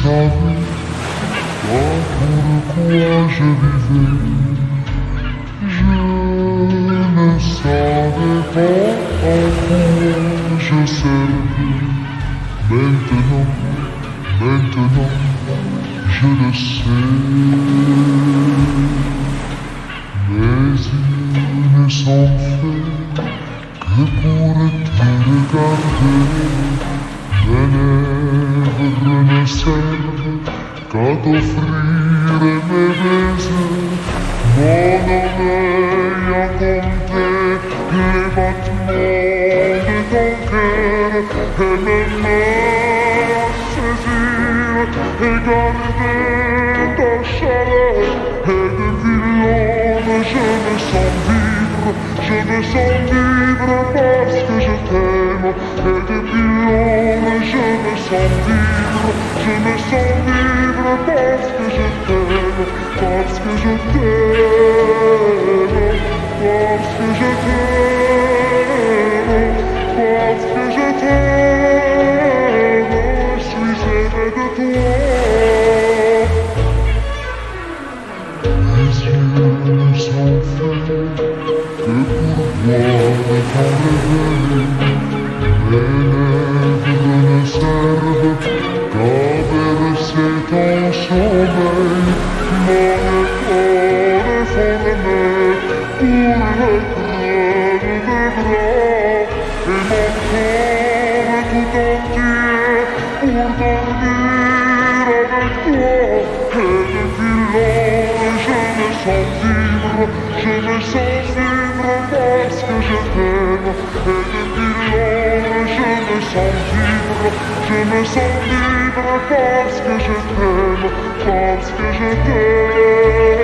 savais pas pourquoi je vivais. Je ne savais pas à quoi je servais. Maintenant, je le sais. Mes yeux ne sont faits que pour te regarder. Mes lèvres ne servent qu'à t'offrir mes baisers. Mon oreille a compté les battements de ton cœur et mes mains à saisir et garder ta chaleur. Et depuis l'aube je me sens vivre parce que je t'aime. Et depuis l'aube je me sens vivre parce que je t'aime, parce que je t'aime, parce que je t'aime, parce que je t'aime, je suis aimé de toi. Mes yeux ne sont faits que pour voir ton réveil. Mes lèvres ne servent qu'à bercer ton sommeil. Mon corps est formé pour être de bras, et mon corps est tout entier pour dormir avec toi. Et depuis lors je me sens vivre parce que je t'aime. Et depuis lors je me sens vivre parce que je t'aime, parce que je t'aime.